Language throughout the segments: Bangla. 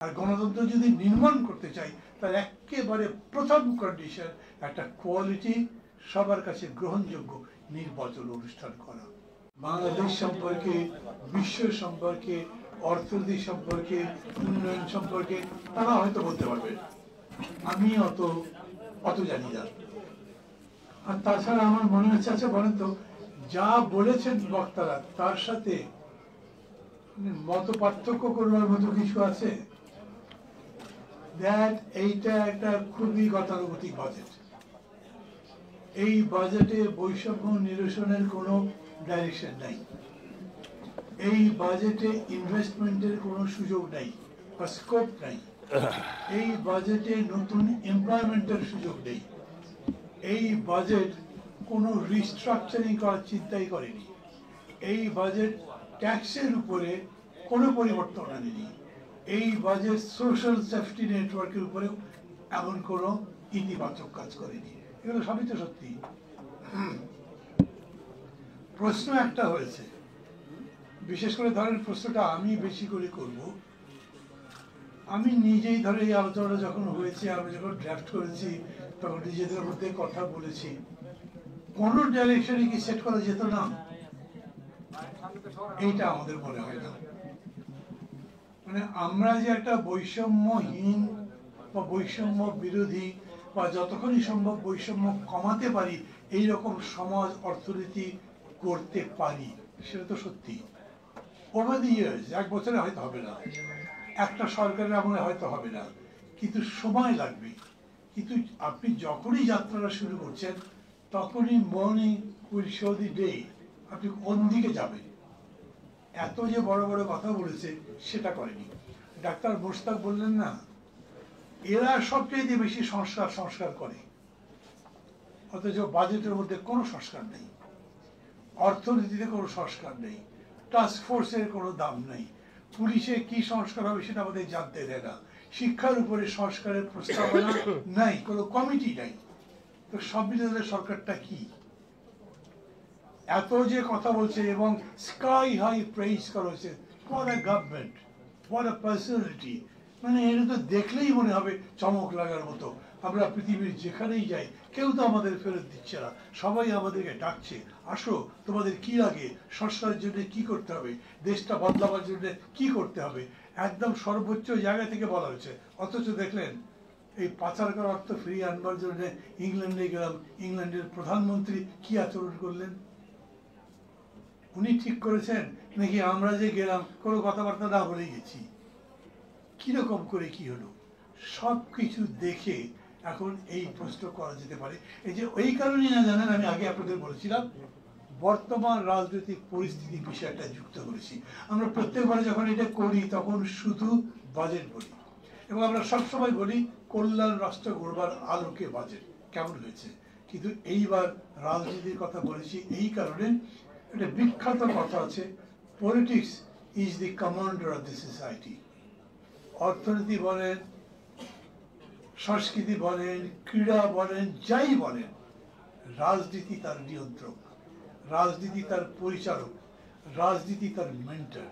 আর গণতন্ত্র যদি নির্মাণ করতে চাই তার একেবারে প্রথম কন্ডিশন একটা কোয়ালিটি সবার কাছে গ্রহণযোগ্য নির্বাচন অনুষ্ঠান করা। বাংলাদেশ সম্পর্কে, বিশ্ব সম্পর্কে, অর্থনীতি সম্পর্কে, উন্নয়ন সম্পর্কে তারা হয়তো বলতে পারবে, আমি অত জানি না। আর তাছাড়া আমার মনে হচ্ছে, আচ্ছা বলেন তো, যা বলেছেন বক্তারা তার সাথে মত পার্থক্য করবার মতো কিছু আছে? এইটা একটা খুবই গতানুগতিক বাজেট। এই বাজেটে বৈষম্য নিরসনের কোনো ডাইরেকশন নাই। এই বাজেটে ইনভেস্টমেন্টের কোনো সুযোগ নাই বা স্কোপ নাই। এই বাজেটে নতুন এমপ্লয়মেন্টের সুযোগ নেই। এই বাজেট কোনো রিস্ট্রাকচারিং করার চিন্তাই করেনি। এই বাজেট ট্যাক্সের উপরে কোনো পরিবর্তন আনেনি। এই বাজেট সোশ্যাল সেফটি নেটওয়ার্কের উপরে এমন কোনো ইতিবাচক কাজ করেনি। এগুলো সবই তো সত্যি। প্রশ্ন একটা হয়েছে, বিশেষ করে ধরেন প্রশ্নটা আমি বেশি করে করব। আমি নিজেই ধরে এই আলোচনাটা যখন হয়েছে, আমি যখন ড্রাফট করেছি তখন নিজেদের মধ্যে কথা বলেছি, কোন ডাইরেকশনে কি সেট করা যেত না? এইটা আমাদের মনে হয় না। মানে আমরা যে একটা বৈষম্যহীন বা বৈষম্য বিরোধী বা যতক্ষণই সম্ভব বৈষম্য কমাতে পারি এইরকম সমাজ অর্থনীতি করতে পারি, সেটা তো সত্যি। ওভার দি ইয়ার্স, এক বছরে হয়তো হবে না, একটা সরকারের আমলে হয়তো হবে না, কিন্তু সময় লাগবে। কিন্তু আপনি যখনই যাত্রাটা শুরু করছেন তখনই morning will show the day আপনি কোন দিকে যাবেন। এত যে বড় বড় কথা বলেছে সেটা করেনি। ডাক্তার মোশতাক বললেন না, এরা সবচেয়ে বেশি সংস্কার করে, অথচ বাজেটের মধ্যে কোনো সংস্কার নেই, অর্থনীতিতে কোনো সংস্কার নেই, টাস্ক ফোর্সের কোনো দাম নেই, পুলিশে কি সংস্কার হবে সেটা আমাদের জানতে দেয় না, শিক্ষার উপরে সংস্কারের প্রস্তাবনা নাই, কোনো কমিটি নাই। তো সংবিধানের সরকারটা কি? এত যে কথা বলছে এবং স্কাই হাই প্রেইজ করা হয়েছে, what a government, what a personality. মানে এটা তো দেখলেই মনে হবে চমক লাগার মতো। আমরা পৃথিবীর যেখানেই যাই কেউ তো আমাদের ফেরত দিচ্ছে না, সবাই আমাদেরকে ডাকছে, আসো তোমাদের কি লাগে, সংস্কারের জন্য কি করতে হবে, দেশটা বদলাবার জন্য কি করতে হবে, একদম সর্বোচ্চ জায়গা থেকে বলা হয়েছে। অথচ দেখলেন এই পাচার করা অর্থ ফিরিয়ে আনবার জন্য ইংল্যান্ডে গেলাম, ইংল্যান্ডের প্রধানমন্ত্রী কি আচরণ করলেন? উনি ঠিক করেছেন নাকি আমরা যে গেলাম কোনো কথাবার্তা না বলে গেছি? কিরকম করে কি হলো? সব কিছু দেখে এখন এই প্রশ্ন করা যেতে পারে। এই যে ওই কারণেই না জানেন, আমি আগে আপনাদের বলেছিলাম বর্তমান রাজনৈতিক পরিস্থিতি বিষয়টা যুক্ত করেছি। আমরা প্রত্যেকবার যখন এটা করি তখন শুধু বাজেট বলি এবং আমরা সবসময় বলি কল্যাণ রাষ্ট্র গড়বার আলোকে বাজেট কেমন হয়েছে। কিন্তু এইবার রাজনীতির কথা বলেছি এই কারণে, একটা বিখ্যাত কথা আছে, politics is the commander of the society. অর্থনীতি বলেন, সংস্কৃতি বলেন, ক্রীড়া বলেন, যাই বলেন, রাজনীতি তার নিয়ন্ত্রক, রাজনীতি তার পরিচালক, রাজনীতি তার মেন্টর।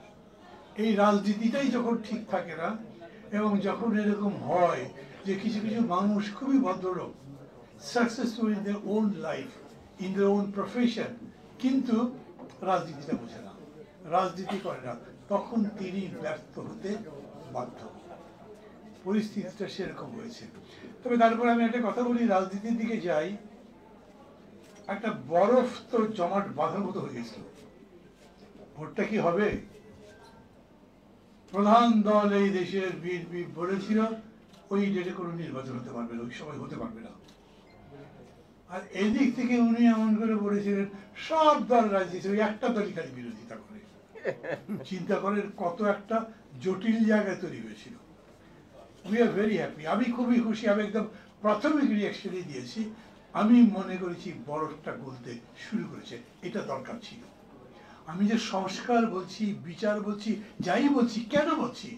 এই রাজনীতিটাই যখন ঠিক থাকে না এবং যখন এরকম হয় যে কিছু কিছু মানুষ খুবই ভদ্রলোক, successful in their own life, in their own profession, কিন্তু রাজনীতিটা বোঝে না, রাজনীতি করে না, তখন তিনি ব্যর্থ হতে বাধ্য। পরিস্থিতিটা সেরকম হয়েছে। তবে তারপরে আমি একটা কথা বলি, রাজনীতির দিকে যাই, একটা বরফ তো জমাট বাঁধার মতো হয়ে গেছিল। ভোটটা কি হবে? প্রধান দল এই দেশের বিএনপি বলেছিল ওই ডেটে কোনো নির্বাচন হতে পারবে না, ওই সময় হতে পারবে না। আর এদিক থেকে উনি এমন করে বলেছিলেন সব দল রাজনীতি, ওই একটা দলই খালি বিরোধিতা করে। চিন্তা করেন কত একটা জটিল জায়গায় তৈরি হয়েছিল। উই আর ভেরি হ্যাপি, আমি খুবই খুশি। আমি একদম প্রাথমিক রিয়াকশনই দিয়েছি, আমি মনে করেছি বরফটা গলতে শুরু করেছে, এটা দরকার ছিল। আমি যে সংস্কার বলছি, বিচার বলছি, যাই বলছি, কেন বলছি?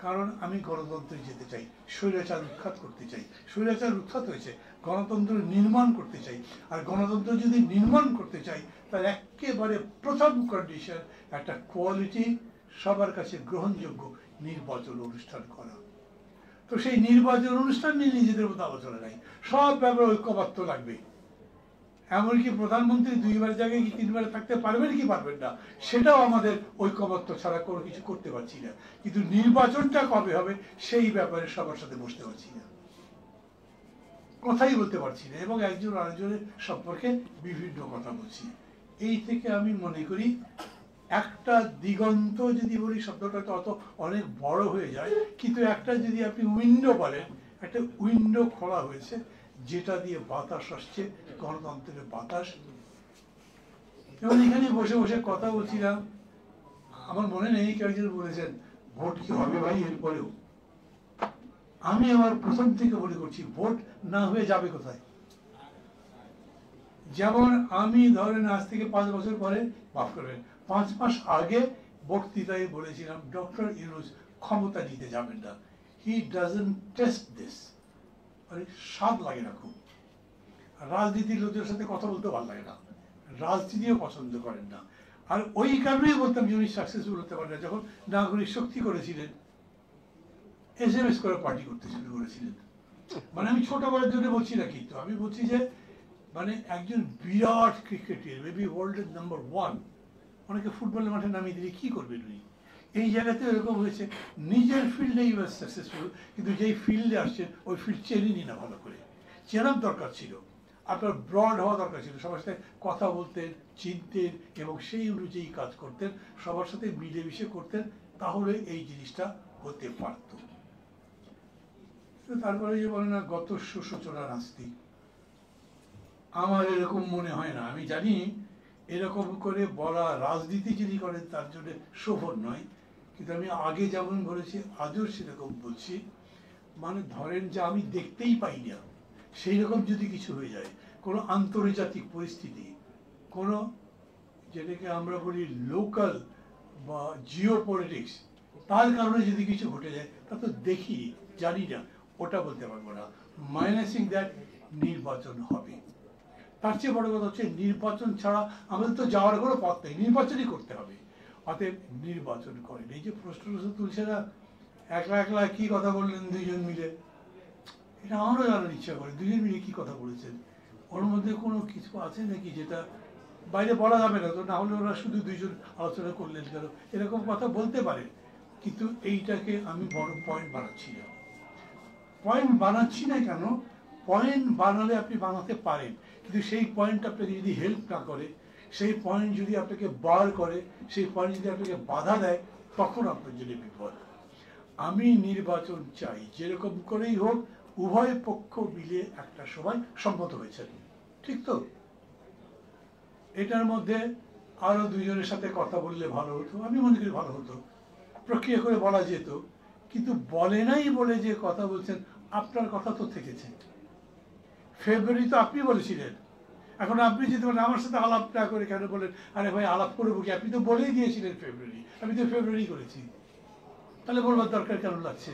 কারণ আমি গণতন্ত্রে যেতে চাই, স্বৈরাচার উৎখাত করতে চাই। স্বৈরাচার উৎখাত হয়েছে, গণতন্ত্র নির্মাণ করতে চাই। আর গণতন্ত্র যদি নির্মাণ করতে চাই তার একেবারে প্রথম কন্ডিশন একটা কোয়ালিটি, সবার কাছে গ্রহণযোগ্য নির্বাচন অনুষ্ঠান করা। তো সেই নির্বাচন অনুষ্ঠান নিয়ে নিজেদের মতো আলোচনা নাই, সব ব্যাপারে ঐক্যবদ্ধ লাগবে। এমনকি প্রধানমন্ত্রী 2বার জায়গায় কি 3বার থাকতে পারবেন কি পারবেন না, সেটাও আমাদের ঐক্যবদ্ধ ছাড়া কোনো কিছু করতে পারছি না। কিন্তু নির্বাচনটা কবে হবে সেই ব্যাপারে সবার সাথে বসতে পারছি না, কথাই বলতে পারছি না, এবং একজন আরেকজনের সম্পর্কে বিভিন্ন কথা বলছি। এই থেকে আমি মনে করি একটা দিগন্ত যদি বলি, শব্দটা তো অত অনেক বড় হয়ে যায়, কিন্তু একটা যদি আপনি উইন্ডো বলেন, একটা উইন্ডো খোলা হয়েছে যেটা দিয়ে বাতাস আসছে, গণতন্ত্রের বাতাস। এবং এখানে বসে বসে কথা বলছিলাম, আমার মনে নেই কেউ একজন বলেছেন ভোট কি হবে ভাই এরপরেও। আমি আমার প্রথম থেকে মনে করছি ভোট না হয়ে যাবে কোথায়। যেমন আমি ধরেন আজ থেকে 5 বছর পরে, মাফ করবেন 5 মাস আগে বক্তৃতায় বলেছিলাম ডক্টর ইউনূস ক্ষমতা নিতে যাবেন না, হি ডাজন্ট টেস্ট দিস। মানে স্বাদ লাগে না খুব, রাজনীতির লোকদের সাথে কথা বলতে ভালো লাগে না, রাজনীতিও পছন্দ করেন না। আর ওই কারণেই বলতাম যে উনি সাকসেসফুল হতে পারেন না। যখন নাগরিক শক্তি করেছিলেন, SMS করে পার্টি করতে শুরু করেছিলেন। মানে আমি ছোট বড়ের জন্য বলছি না, কিন্তু আমি বলছি যে মানে একজন বিরাট ক্রিকেটার, মেবি ওয়ার্ল্ডের নাম্বার 1, অনেকে ফুটবলের মাঠে নামিয়ে দিলে কি করবেন উনি। এই জায়গাতে এরকম হয়েছে, নিজের ফিল্ডেই ওয়াজ সাকসেসফুল, কিন্তু যেই ফিল্ডে আসছেন ওই ফিল্ড চেনেনি না ভালো করে। চেনার দরকার ছিল, আপনার ব্রড হওয়া দরকার ছিল, সবার সাথে কথা বলতেন, চিনতেন এবং সেই অনুযায়ী কাজ করতেন, সবার সাথে মিলেমিশে করতেন, তাহলে এই জিনিসটা হতে পারত। তারপরে যে বলে না গত সুসূচনা নাস্তিক, আমার এরকম মনে হয় না। আমি জানি এরকম করে বলা রাজনীতি যিনি করেন তার জন্য শোভন নয়, কিন্তু আমি আগে যেমন বলেছি আজও সেরকম বলছি। মানে ধরেন যে আমি দেখতেই পাই না, সেই রকম যদি কিছু হয়ে যায়, কোনো আন্তর্জাতিক পরিস্থিতি, কোনো যেটাকে আমরা বলি লোকাল বা জিও পলিটিক্স, তার কারণে যদি কিছু ঘটে যায়, তা তো দেখি জানি না, ওটা বলতে পারবো না। মাইনাসিং দ্যাট নির্বাচন হবে। তার চেয়ে বড় কথা হচ্ছে নির্বাচন ছাড়া আমাদের তো যাওয়ার কোনো পথ নেই, নির্বাচনই করতে হবে। অতএব নির্বাচন করেন। এই যে প্রশ্ন তুলছে না, একলা একলা কি কথা বললেন 2 জন মিলে, এটা আমারও জানার ইচ্ছা করে 2 জন মিলে কি কথা বলেছেন। ওর মধ্যে কোনো কিছু আছে নাকি যেটা বাইরে বলা যাবে না, তো না হলে ওরা শুধু 2 জন আলোচনা করলেন কেন, এরকম কথা বলতে পারে। কিন্তু এইটাকে আমি বড় পয়েন্ট বানাচ্ছি না। পয়েন্ট বানাচ্ছি না কেন, পয়েন্ট বানালে আপনি বানাতে পারেন, কিন্তু সেই পয়েন্ট আপনাকে যদি হেল্প না করে, সেই পয়েন্ট যদি আপনাকে বার করে, সেই পয়েন্ট যদি আপনাকে বাধা দেয়, তখন আপনার জন্য বিপদ। আমি নির্বাচন চাই, যেরকম করেই হোক উভয় পক্ষ মিলে একটা সময় সম্মত হয়েছে, ঠিক তো? এটার মধ্যে আরো 2 জনের সাথে কথা বললে ভালো হতো, আমি মনে করি ভালো হতো, প্রক্রিয়া করে বলা যেত। কিন্তু বলে নাই বলে যে কথা বলছেন, আপনার কথা তো থেকেছে। ফেব্রুয়ারি তো আপনি বলেছিলেন, এখন আপনি যদি বলেন আমার সাথে আলাপ না করে কেন বলেন, আরে ভাই আলাপ করবো কি, আপনি তো বলেই দিয়েছিলেন ফেব্রুয়ারি, আমি তো ফেব্রুয়ারি করেছি, তাহলে বলবার দরকার কেন লাগছে?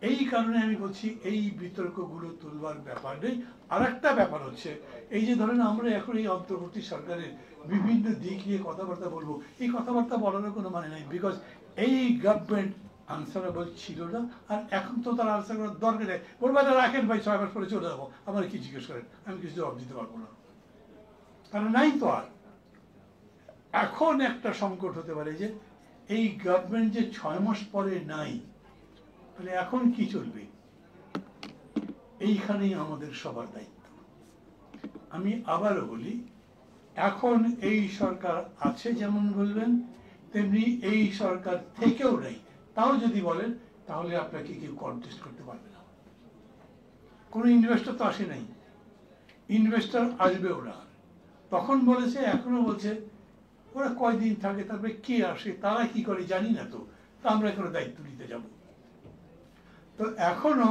এই কারণে আমি বলছি এই বিতর্কগুলো তুলবার ব্যাপার নেই। আর একটা ব্যাপার হচ্ছে, এই যে ধরেন আমরা এখন এই অন্তর্বর্তী সরকারের বিভিন্ন দিক নিয়ে কথাবার্তা বলবো, এই কথাবার্তা বলার কোনো মানে নাই, বিকজ এই গভর্নমেন্ট আনসারেবল ছিল না, আর এখন তো তার আনসার করার দরকার নেই। বলবো রাখেন ভাই 6 মাস পরে চলে যাবো, আমার কি জিজ্ঞেস করেন, আমি কিছু জবাব দিতে পারবো না, কারণ নাই তো আর। এখন একটা সংকট হতে পারে যে এই গভর্নমেন্ট যে 6 মাস পরে নাই, তাহলে এখন কি চলবে, এইখানেই আমাদের সবার দায়িত্ব। আমি আবারও বলি, এখন এই সরকার আছে যেমন বলবেন, তেমনি এই সরকার থেকেও নেই, তাও যদি বলেন তাহলে আপনাকে কেউ কন্টেস্ট করতে পারবে না। কোনো ইনভেস্টর তো আসে নাই, ইনভেস্টর আসবেও না। তখন বলেছে, এখনো বলছে, ওরা কয়দিন থাকে, তারপরে কে আসে, তারা কি করে জানি না, তো আমরা এখনো দায়িত্ব নিতে যাব। তো এখনো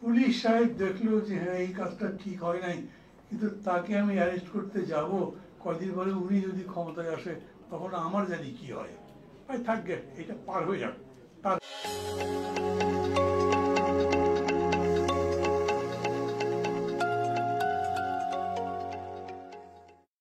পুলিশ সাহেব দেখলো যে হ্যাঁ এই কাজটা ঠিক হয় নাই, কিন্তু তাকে আমি অ্যারেস্ট করতে যাব, কদিন পরে উনি যদি ক্ষমতায় আসে তখন আমার জানি কি হয়। ভাই থাকবে, এটা পার হয়ে যাক। তার